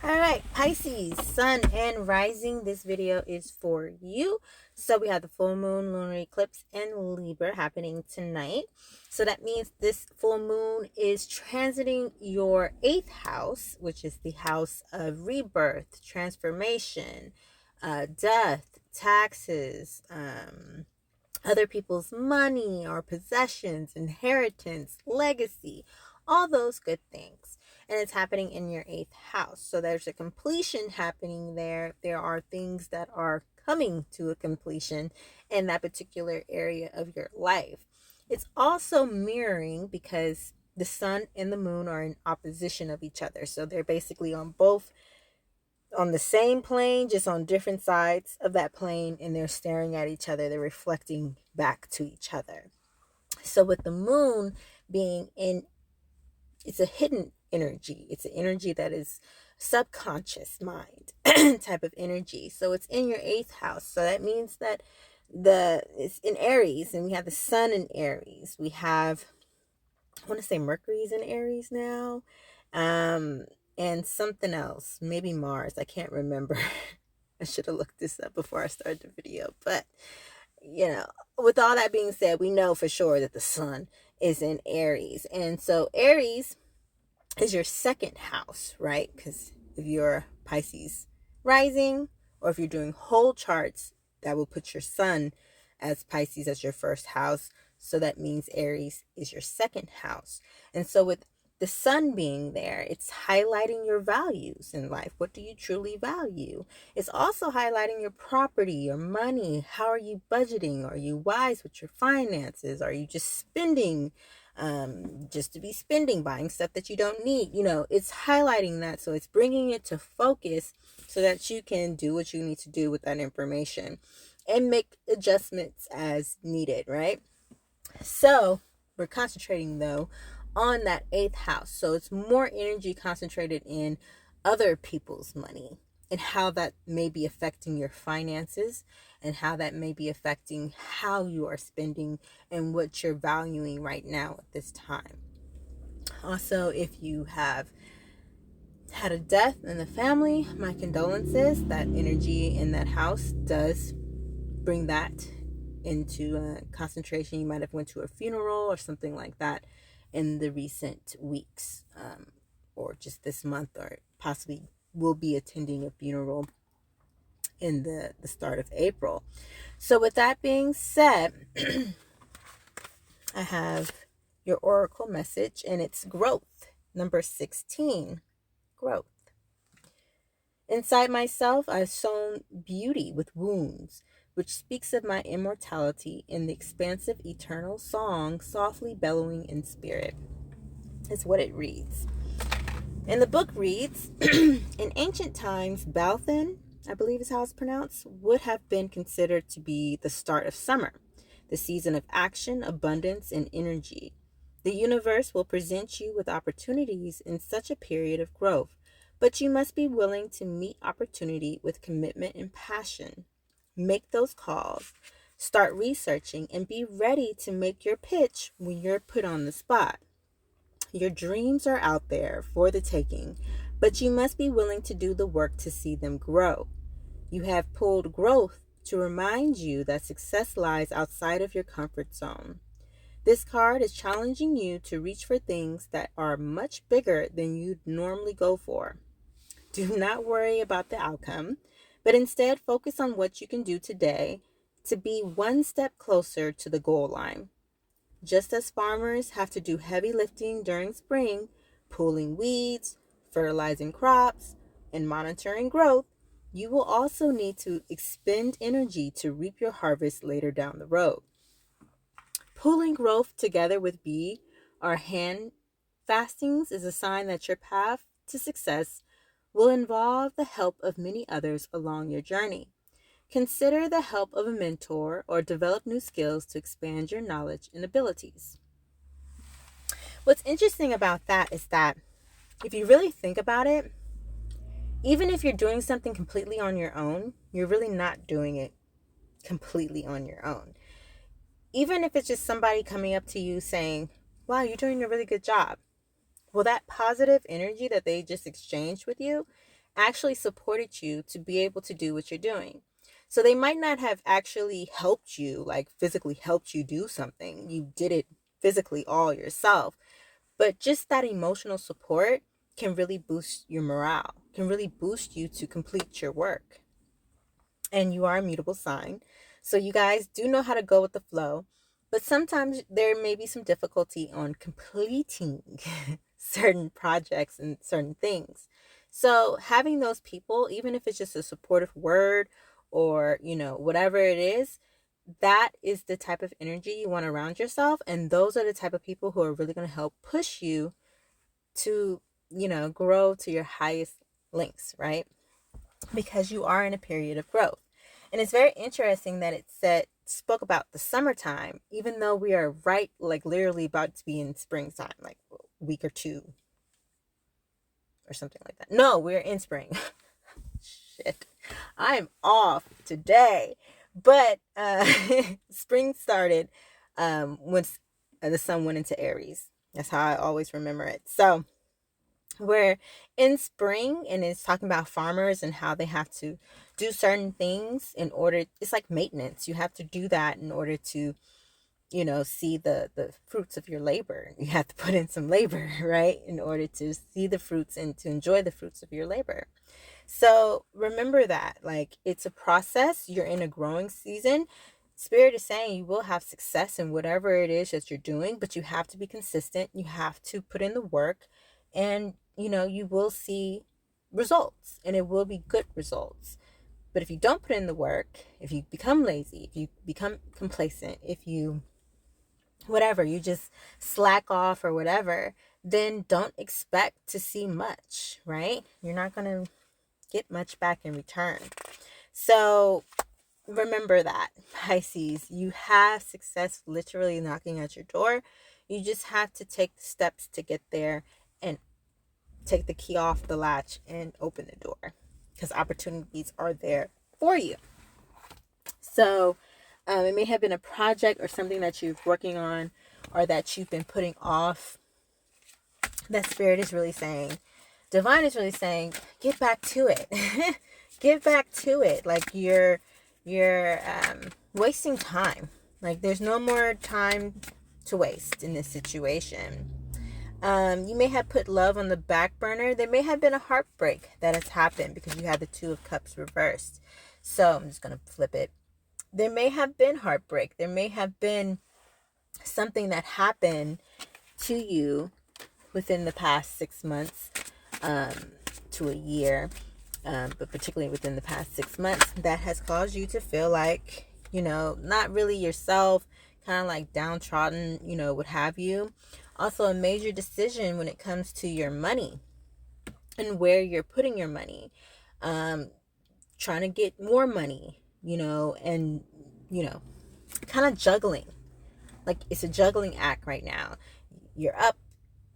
All right, Pisces, Sun and Rising. This video is for you. So we have the full moon, lunar eclipse, and Libra happening tonight. So that means this full moon is transiting your 8th house, which is the house of rebirth, transformation, death, taxes, other people's money or possessions, inheritance, legacy, all those good things. And it's happening in your 8th house. So there's a completion happening there. There are things that are coming to a completion in that particular area of your life. It's also mirroring because the sun and the moon are in opposition of each other. So they're basically on the same plane, just on different sides of that plane, and they're staring at each other. They're reflecting back to each other. So with the moon being in, it's a hidden energy. It's an energy that is subconscious mind type of energy. So it's in your 8th house. So that means that it's in Aries, and we have the sun in Aries. We have, I want to say Mercury's in Aries now. And something else, maybe Mars. I can't remember. I should have looked this up before I started the video. But, with all that being said, we know for sure that the sun is in Aries. And so Aries is your 2nd house, right? Because if you're Pisces rising, or if you're doing whole charts, that will put your sun as Pisces as your 1st house. So that means Aries is your 2nd house. And so with the sun being there, it's highlighting your values in life. What do you truly value? It's also highlighting your property, your money. How are you budgeting? Are you wise with your finances? Are you just spending just to be spending, buying stuff that you don't need? It's highlighting that. So it's bringing it to focus so that you can do what you need to do with that information and make adjustments as needed, right? So we're concentrating though on that 8th house. So it's more energy concentrated in other people's money and how that may be affecting your finances and how that may be affecting how you are spending and what you're valuing right now at this time. Also, if you have had a death in the family, my condolences. That energy in that house does bring that into concentration. You might have went to a funeral or something like that in the recent weeks, or just this month, or possibly will be attending a funeral in the start of April. So with that being said, I have your oracle message, and it's growth, number 16, growth. Inside myself, I've sown beauty with wounds, which speaks of my immortality in the expansive eternal song softly bellowing in spirit. Is what it reads. And the book reads, in ancient times, Balthan, I believe is how it's pronounced, would have been considered to be the start of summer, the season of action, abundance, and energy. The universe will present you with opportunities in such a period of growth, but you must be willing to meet opportunity with commitment and passion. Make those calls, start researching, and be ready to make your pitch when you're put on the spot. Your dreams are out there for the taking, but you must be willing to do the work to see them grow. You have pulled growth to remind you that success lies outside of your comfort zone. This card is challenging you to reach for things that are much bigger than you'd normally go for. Do not worry about the outcome, but instead focus on what you can do today to be one step closer to the goal line. Just as farmers have to do heavy lifting during spring, pulling weeds, fertilizing crops, and monitoring growth, you will also need to expend energy to reap your harvest later down the road. Pulling growth together with B or hand fastings is a sign that your path to success will involve the help of many others along your journey. Consider the help of a mentor or develop new skills to expand your knowledge and abilities. What's interesting about that is that if you really think about it, even if you're doing something completely on your own, you're really not doing it completely on your own. Even if it's just somebody coming up to you saying, wow, you're doing a really good job. Well, that positive energy that they just exchanged with you actually supported you to be able to do what you're doing. So they might not have actually helped you, like physically helped you do something. You did it physically all yourself. But just that emotional support can really boost your morale, can really boost you to complete your work. And you are a mutable sign. So you guys do know how to go with the flow. But sometimes there may be some difficulty on completing certain projects and certain things. So having those people, even if it's just a supportive word or, whatever it is, that is the type of energy you want around yourself. And those are the type of people who are really going to help push you to, grow to your highest links, right? Because you are in a period of growth. And it's very interesting that it spoke about the summertime, even though we are right, like literally about to be in springtime, like a week or two or something like that. No, we're in spring. Shit, I'm off today. But spring started when the sun went into Aries. That's how I always remember it. So we're in spring, and it's talking about farmers and how they have to do certain things in order. It's like maintenance. You have to do that in order to, see the fruits of your labor. You have to put in some labor, right, in order to see the fruits and to enjoy the fruits of your labor. So remember that, like, it's a process. You're in a growing season. Spirit is saying you will have success in whatever it is that you're doing, but you have to be consistent. You have to put in the work, and you will see results, and it will be good results. But if you don't put in the work, if you become lazy, if you become complacent, if you whatever, you just slack off or whatever, then don't expect to see much, right? You're not going to get much back in return. So remember that, Pisces, you have success literally knocking at your door. You just have to take the steps to get there and take the key off the latch and open the door, because opportunities are there for you. So it may have been a project or something that you're working on or that you've been putting off. That Spirit is really saying, Divine is really saying, get back to it. Get back to it. Like you're wasting time. Like there's no more time to waste in this situation. You may have put love on the back burner. There may have been a heartbreak that has happened because you had the Two of Cups reversed. So I'm just going to flip it. There may have been heartbreak. There may have been something that happened to you within the past 6 months to a year, but particularly within the past 6 months, that has caused you to feel like, not really yourself, kind of like downtrodden, what have you. Also, a major decision when it comes to your money and where you're putting your money. Trying to get more money, and, kind of juggling. Like it's a juggling act right now. You're up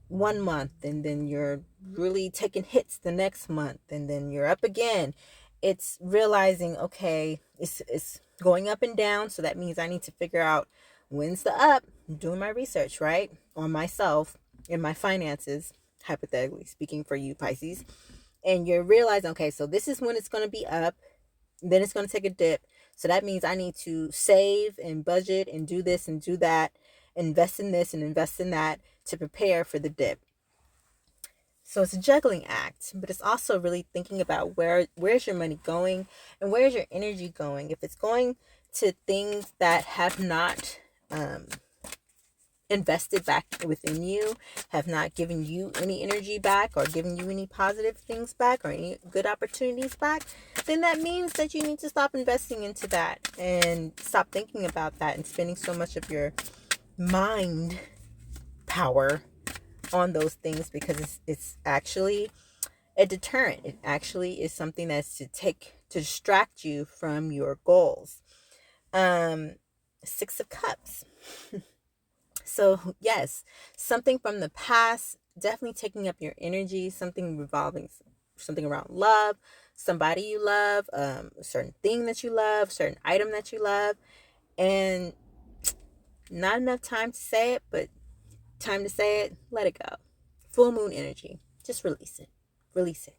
1 month, and then you're really taking hits the next month, and then you're up again. It's realizing, okay, it's going up and down, so that means I need to figure out when's the up. I'm doing my research, right, on myself and my finances, hypothetically speaking, for you Pisces. And you're realizing, okay, so this is when it's going to be up, then it's going to take a dip. So that means I need to save and budget and do this and do that, invest in this and invest in that to prepare for the dip. So it's a juggling act, but it's also really thinking about where's your money going and where's your energy going. If it's going to things that have not invested back within you, have not given you any energy back or given you any positive things back or any good opportunities back, then that means that you need to stop investing into that and stop thinking about that and spending so much of your mind power on those things, because it's actually a deterrent. It actually is something that's to distract you from your goals. Six of Cups. So yes, something from the past definitely taking up your energy, something around love, somebody you love, a certain thing that you love, certain item that you love, and not enough time to say it, but time to say it, let it go. Full moon energy, just release it. Release it.